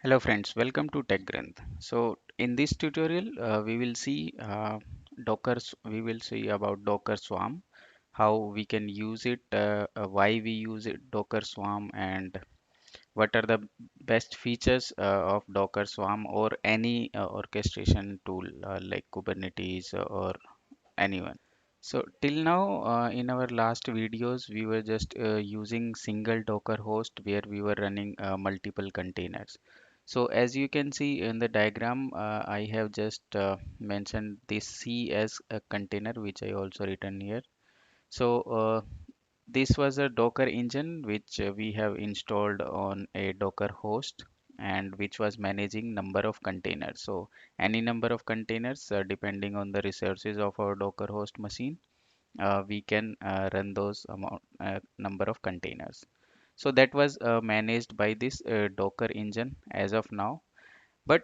Hello friends, welcome to TechGranth. So in this tutorial, we will see we will see about Docker Swarm, how we can use it, why we use it, Docker Swarm, and what are the best features of Docker Swarm or any orchestration tool like Kubernetes or anyone. So till now, in our last videos, we were just using single Docker host where we were running multiple containers. So as you can see in the diagram, I have just mentioned this C as a container, which I also written here. So this was a Docker engine which we have installed on a Docker host and which was managing number of containers. So any number of containers depending on the resources of our Docker host machine, we can run those number of containers. So that was managed by this Docker engine as of now. But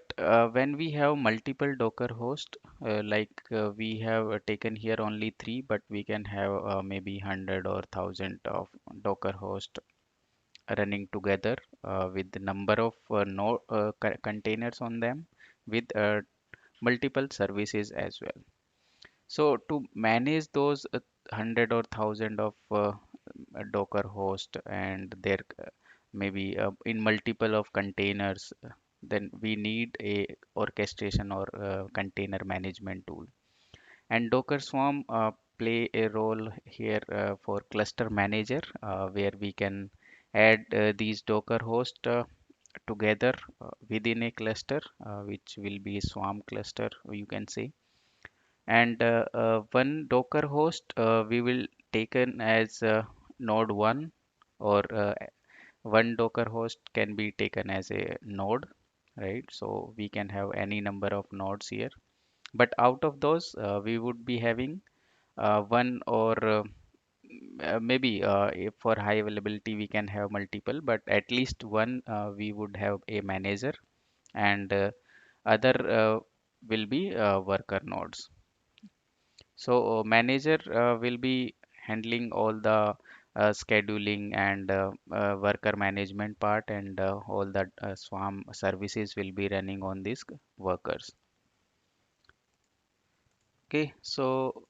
when we have multiple Docker host, we have taken here only three, but we can have maybe 100 or 1000 of Docker host running together with the number of containers on them with multiple services as well. So to manage those 100 or 1000 of Docker host and their maybe in multiple of containers, then we need a orchestration or container management tool. And Docker Swarm play a role here for cluster manager, where we can add these Docker host together within a cluster, which will be a Swarm cluster, you can say. And one Docker host we will taken as node 1, or one Docker host can be taken as a node, right? So we can have any number of nodes here, but out of those we would be having one, or maybe if for high availability we can have multiple, but at least one we would have a manager, and other will be worker nodes. So manager will be handling all the scheduling and worker management part, and all the Swarm services will be running on these workers. Okay, so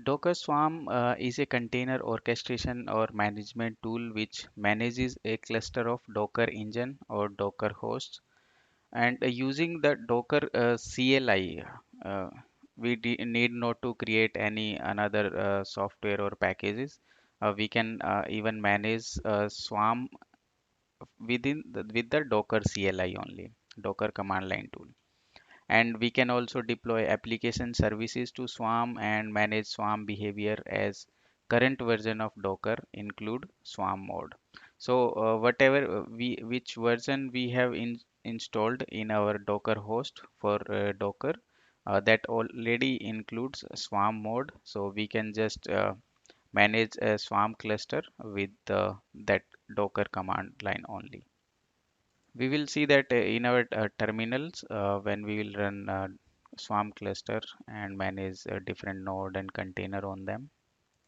Docker Swarm is a container orchestration or management tool which manages a cluster of Docker engine or Docker hosts, and using the Docker CLI, we need not to create any another software or packages. We can even manage Swarm with the Docker CLI only, Docker command line tool. And we can also deploy application services to Swarm and manage Swarm behavior as current version of Docker include Swarm mode. So whatever which version we have installed in our Docker host for Docker, that already includes Swarm mode. So we can just manage a Swarm cluster with that Docker command line only. We will see that in our terminals when we will run Swarm cluster and manage a different node and container on them.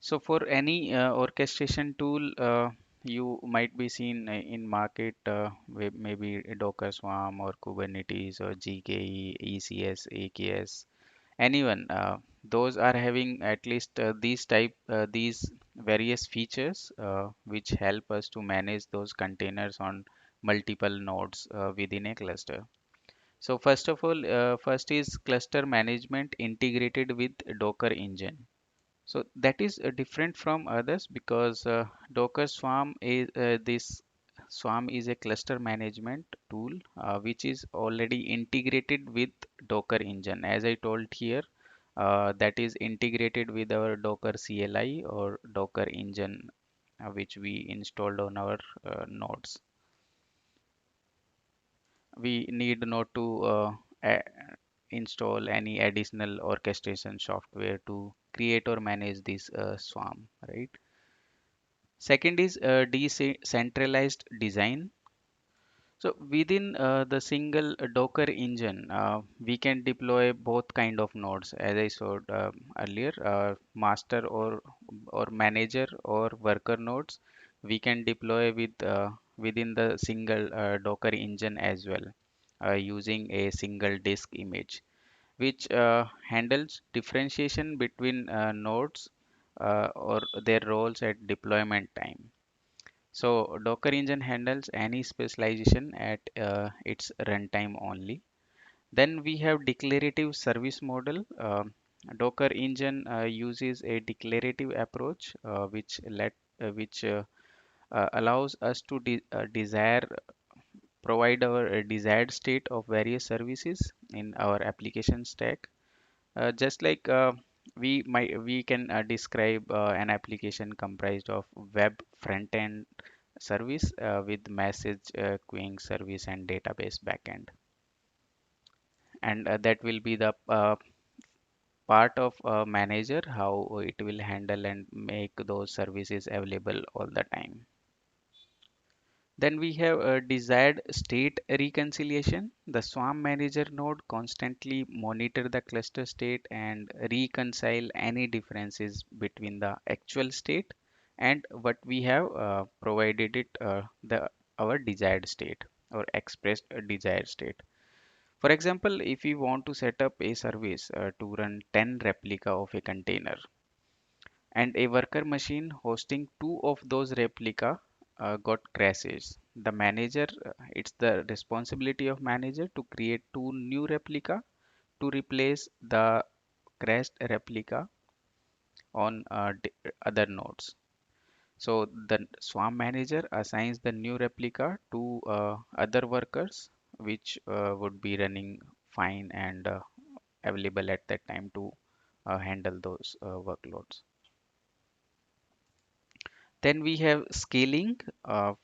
So for any orchestration tool, you might be seen in market with maybe Docker Swarm or Kubernetes or GKE, ECS, AKS, anyone. Those are having at least these various features which help us to manage those containers on multiple nodes within a cluster. So first of all, first is cluster management integrated with Docker engine. So that is different from others because Docker Swarm is this Swarm is a cluster management tool which is already integrated with Docker engine. As I told here, that is integrated with our Docker CLI or Docker engine, which we installed on our nodes. We need not to install any additional orchestration software to create or manage this Swarm, right? Second is decentralized design. So within the single Docker engine, we can deploy both kind of nodes, as I showed earlier, master or manager or worker nodes. We can deploy with within the single Docker engine as well, using a single disk image, which handles differentiation between nodes or their roles at deployment time. So Docker engine handles any specialization at its runtime only. Then we have declarative service model. Docker engine uses a declarative approach, which allows us to desire provide our desired state of various services in our application stack. Just like we can describe an application comprised of web front end service with message queuing service and database backend, and that will be the part of manager how it will handle and make those services available all the time. Then we have a desired state reconciliation. The Swarm Manager node constantly monitor the cluster state and reconcile any differences between the actual state and what we have provided it the our desired state or expressed desired state. For example, if we want to set up a service to run 10 replica of a container, and a worker machine hosting two of those replica got crashes. The manager, it's the responsibility of manager to create two new replica to replace the crashed replica on other nodes. So the Swarm manager assigns the new replica to other workers, which would be running fine and available at that time to handle those workloads. Then we have scaling.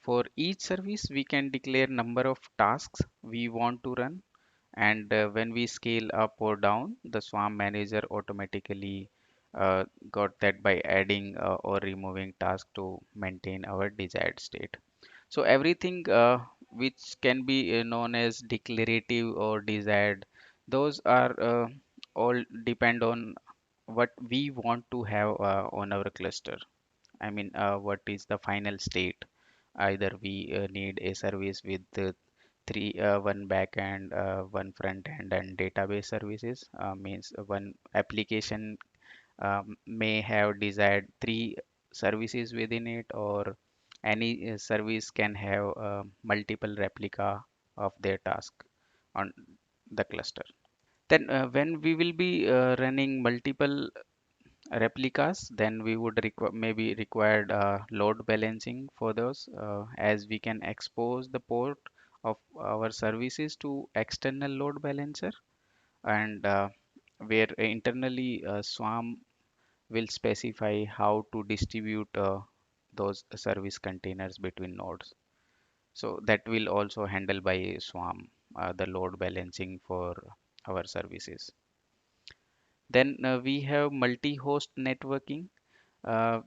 For each service, we can declare number of tasks we want to run. And when we scale up or down, the Swarm manager automatically got that by adding or removing tasks to maintain our desired state. So everything which can be known as declarative or desired, those are all depend on what we want to have on our cluster. I mean, what is the final state? Either we need a service with one back end, one front end, and database services. Means one application may have desired three services within it, or any service can have multiple replica of their task on the cluster. Then, when we will be running multiple replicas, then we would maybe required load balancing for those, as we can expose the port of our services to external load balancer, and where internally Swarm will specify how to distribute those service containers between nodes. So that will also handle by Swarm, the load balancing for our services. Then we have multi-host networking. Uh,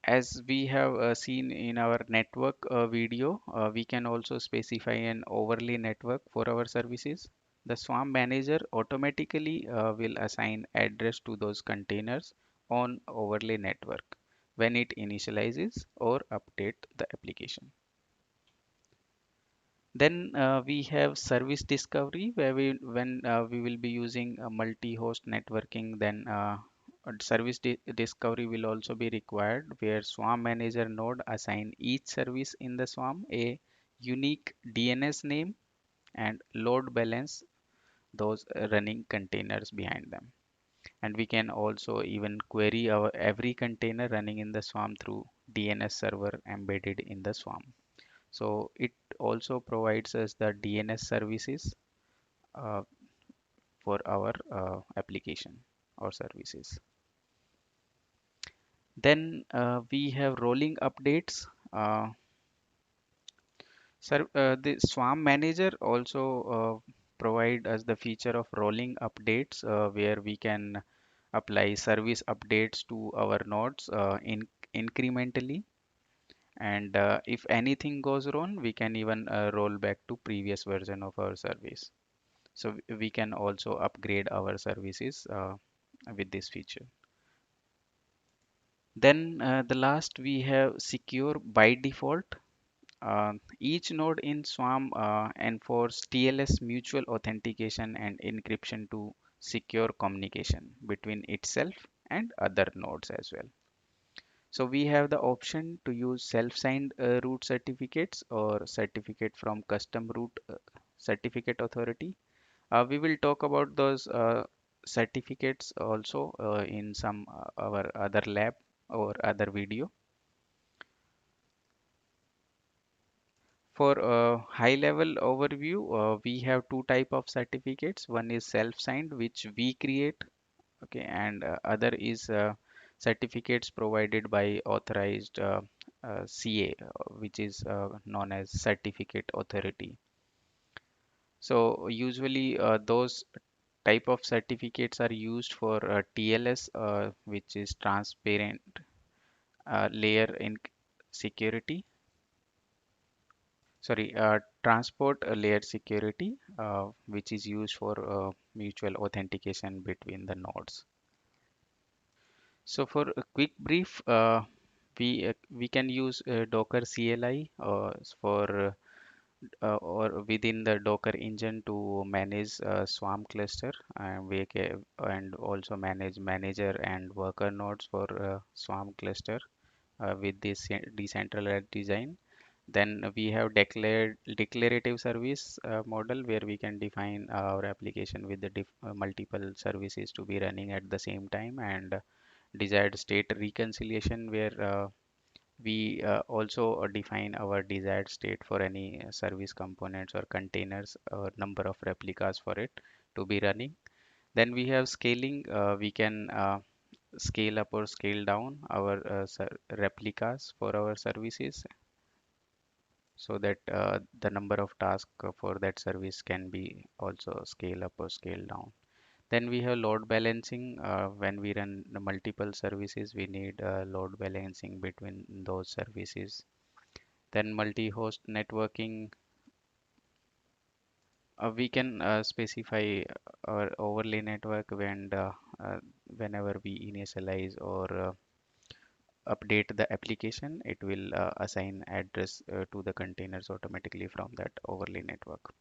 As we have seen in our network video, we can also specify an overlay network for our services. The Swarm manager automatically will assign address to those containers on overlay network when it initializes or update the application. Then we have service discovery, where when we will be using multi-host networking, then service discovery will also be required, where Swarm Manager node assign each service in the Swarm a unique DNS name and load balance those running containers behind them. And we can also even query our every container running in the Swarm through DNS server embedded in the Swarm. So it also provides us the DNS services uh, for our application or services. Then we have rolling updates. The Swarm Manager also provide us the feature of rolling updates, where we can apply service updates to our nodes incrementally. And if anything goes wrong, we can even roll back to previous version of our service. So we can also upgrade our services with this feature. Then the last we have secure by default. Each node in Swarm enforce TLS mutual authentication and encryption to secure communication between itself and other nodes as well. So we have the option to use self-signed root certificates or certificate from custom root certificate authority. We will talk about those certificates also in some our other lab or other video. For a high level overview, we have two type of certificates. One is self-signed, which we create, okay, and other is certificates provided by authorized CA, which is known as certificate authority. So usually those type of certificates are used for TLS, which is transparent layer in security. Sorry, transport layer security, which is used for mutual authentication between the nodes. So for a quick brief, we can use Docker CLI for or within the Docker engine to manage Swarm cluster, and and also manage manager and worker nodes for Swarm cluster with this decentralized design. Then we have declarative service model where we can define our application with the multiple services to be running at the same time, and desired state reconciliation where we also define our desired state for any service components or containers or number of replicas for it to be running. Then we have scaling. We can scale up or scale down our replicas for our services so that the number of tasks for that service can be also scale up or scale down. Then we have load balancing. When we run the multiple services, we need load balancing between those services. Then multi-host networking. We can specify our overlay network whenever we initialize or update the application, it will assign address to the containers automatically from that overlay network.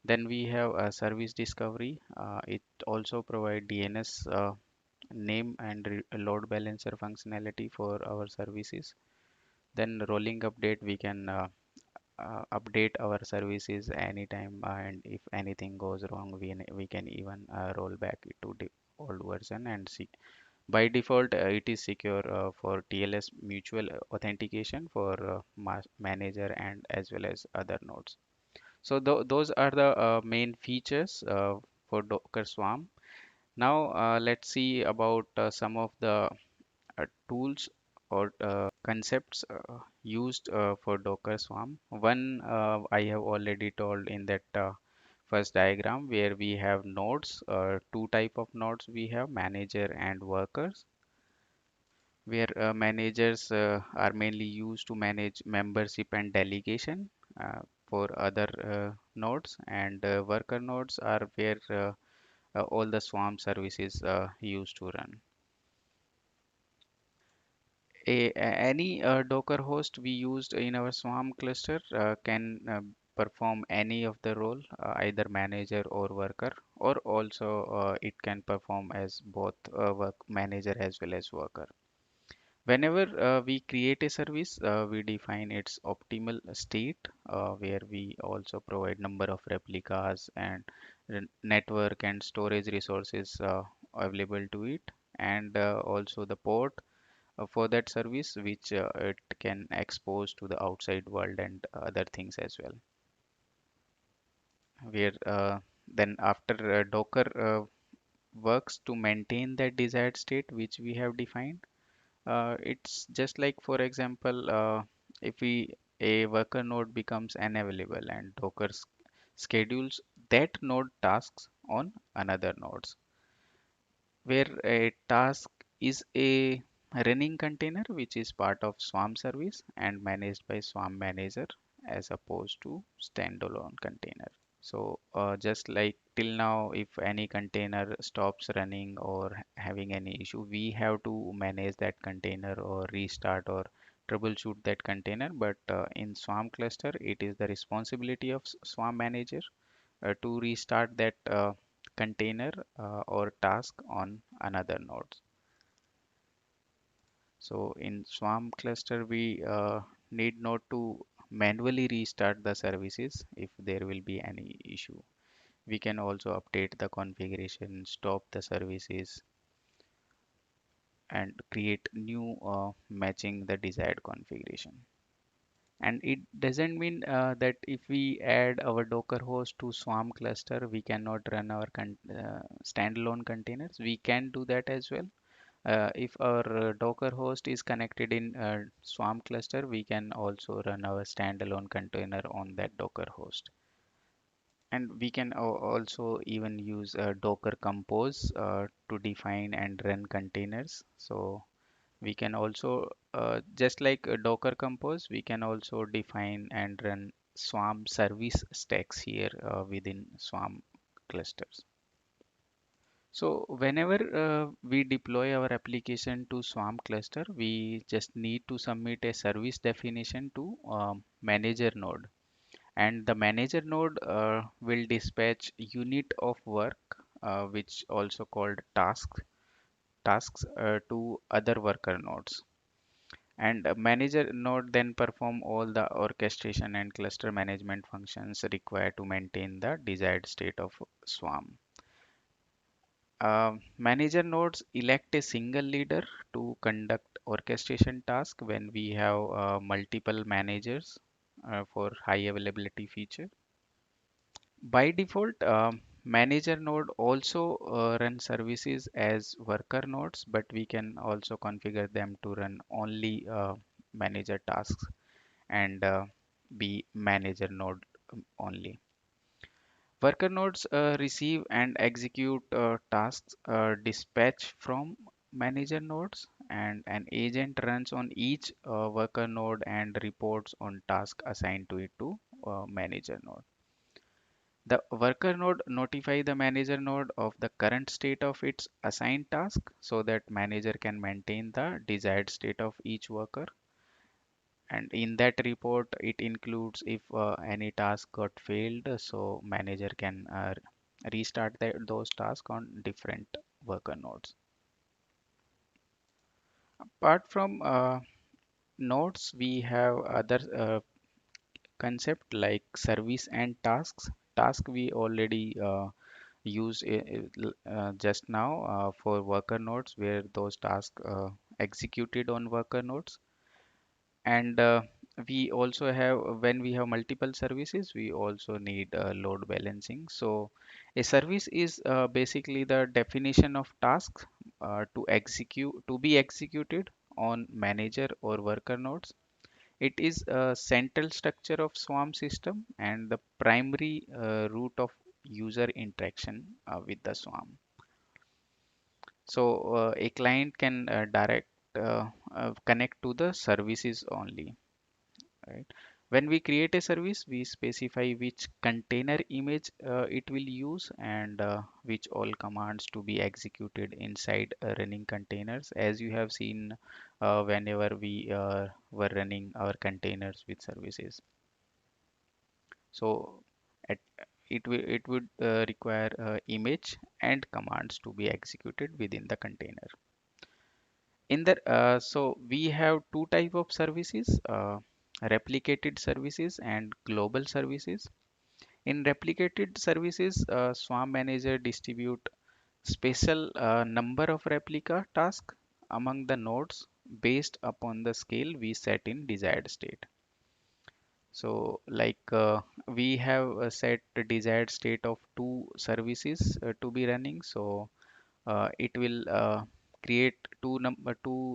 Then we have service discovery. It also provide DNS name and load balancer functionality for our services. Then rolling update, we can update our services anytime, and if anything goes wrong, we can even roll back it to the old version and see. By default, it is secure for TLS mutual authentication for manager and as well as other nodes. So those are the main features for Docker Swarm. Now let's see about some of the tools or concepts used for Docker Swarm. One I have already told in that first diagram where we have nodes, two type of nodes we have, manager and workers, where managers are mainly used to manage membership and delegation for other nodes, and worker nodes are where all the Swarm services used to run. Any Docker host we used in our Swarm cluster can perform any of the role, either manager or worker, or also it can perform as both work manager as well as worker. Whenever we create a service, we define its optimal state, where we also provide number of replicas and network and storage resources available to it, and also the port for that service which it can expose to the outside world and other things as well. Where then after Docker works to maintain that desired state which we have defined. It's just like, for example, if we a worker node becomes unavailable and Docker schedules that node tasks on another nodes, where a task is a running container which is part of Swarm service and managed by Swarm manager as opposed to standalone container. So just like till now, if any container stops running or having any issue, we have to manage that container or restart or troubleshoot that container. But in Swarm cluster, it is the responsibility of Swarm manager to restart that container or task on another node. So in Swarm cluster, we need not to manually restart the services if there will be any issue. We can also update the configuration, stop the services, and create new matching the desired configuration. And it doesn't mean that if we add our Docker host to Swarm cluster, we cannot run our standalone containers. We can do that as well. If our Docker host is connected in Swarm cluster, we can also run our standalone container on that Docker host. And we can also even use Docker Compose to define and run containers. So we can also, just like Docker Compose, we can also define and run Swarm service stacks here within Swarm clusters. So whenever we deploy our application to Swarm cluster, we just need to submit a service definition to manager node, and the manager node will dispatch unit of work, which also called tasks to other worker nodes. And a manager node then perform all the orchestration and cluster management functions required to maintain the desired state of Swarm. Manager nodes elect a single leader to conduct orchestration task when we have multiple managers for high availability feature. By default, manager node also run services as worker nodes, but we can also configure them to run only manager tasks and be manager node only. Worker nodes receive and execute tasks dispatch from manager nodes, and an agent runs on each worker node and reports on task assigned to it to manager node. The worker node notify the manager node of the current state of its assigned task so that manager can maintain the desired state of each worker. And in that report, it includes if any task got failed, so manager can restart those tasks on different worker nodes. Apart from nodes, we have other concept like service and tasks. Task we already use just now for worker nodes where those tasks executed on worker nodes. And we also have, when we have multiple services, we also need load balancing. So a service is basically the definition of tasks to be executed on manager or worker nodes. It is a central structure of Swarm system and the primary root of user interaction with the Swarm. So a client can direct connect to the services only, right? When we create a service, we specify which container image it will use and which all commands to be executed inside running containers, as you have seen whenever we were running our containers with services. So at, it would require image and commands to be executed within the container. In the so we have two type of services, replicated services and global services. In replicated services, Swarm Manager distribute special number of replica task among the nodes based upon the scale we set in desired state. So like we have set the desired state of two services to be running. So it will create two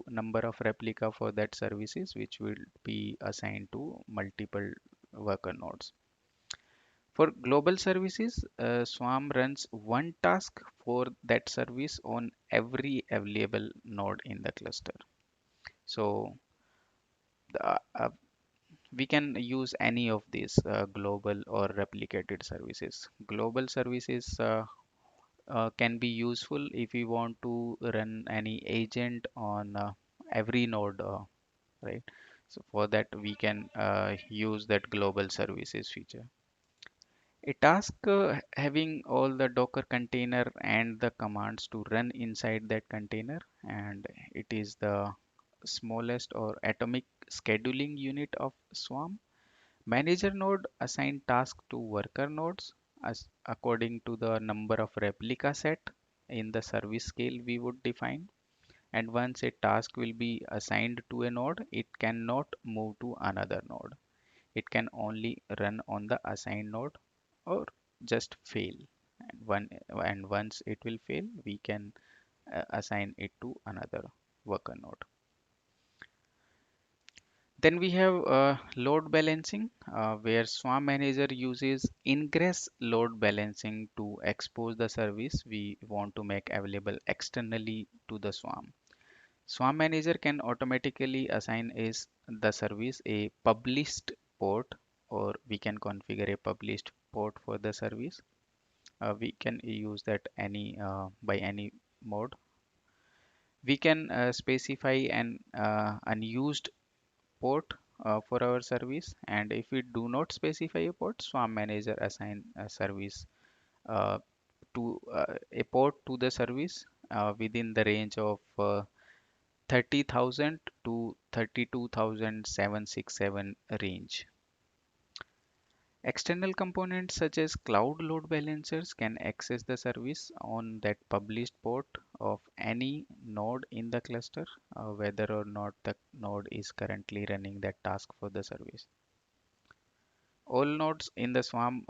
number of replica for that services which will be assigned to multiple worker nodes. For global services, Swarm runs one task for that service on every available node in the cluster. So the, We can use any of these global or replicated services. Global services can be useful if we want to run any agent on every node, right? So for that we can use that global services feature. A task having all the Docker container and the commands to run inside that container, and it is the smallest or atomic scheduling unit of Swarm. Manager node assign task to worker nodes as according to the number of replica set in the service scale we would define. And once a task will be assigned to a node, it cannot move to another node. It can only run on the assigned node or just fail. And once it will fail, we can assign it to another worker node. Then we have load balancing, where Swarm Manager uses ingress load balancing to expose the service we want to make available externally to the Swarm. Swarm Manager can automatically assign is the service a published port, or we can configure a published port for the service. We can use that any by any mode. We can specify an unused port for our service, and if we do not specify a port, Swarm Manager assign a service to a port to the service within the range of 30,000 to 32,767 range. External components such as cloud load balancers can access the service on that published port of any node in the cluster, whether or not the node is currently running that task for the service. All nodes in the Swarm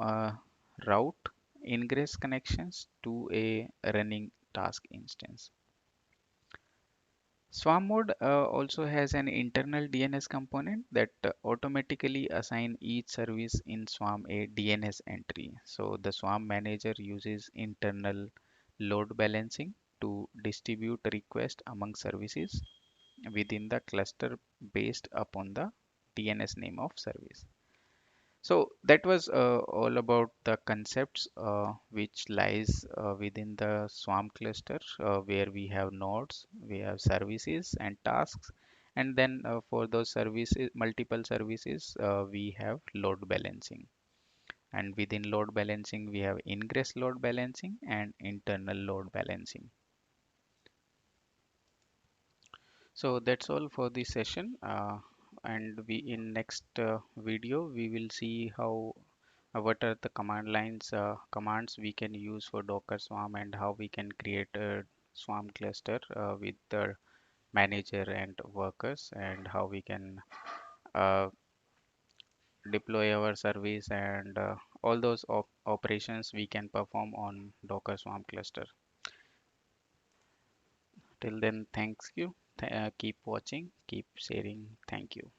route ingress connections to a running task instance. Swarm mode also has an internal DNS component that automatically assign each service in Swarm a DNS entry. So the Swarm manager uses internal load balancing to distribute requests among services within the cluster based upon the DNS name of service. So that was all about the concepts which lies within the Swarm cluster, where we have nodes, we have services and tasks, and then for those services, multiple services, we have load balancing. And within load balancing, we have ingress load balancing and internal load balancing. So that's all for this session. And we in next video we will see how what are the command lines commands we can use for Docker Swarm, and how we can create a Swarm cluster with the manager and workers, and how we can uh, deploy our service, and all those operations we can perform on Docker Swarm cluster. Till then, thanks you. Keep watching, keep sharing. Thank you.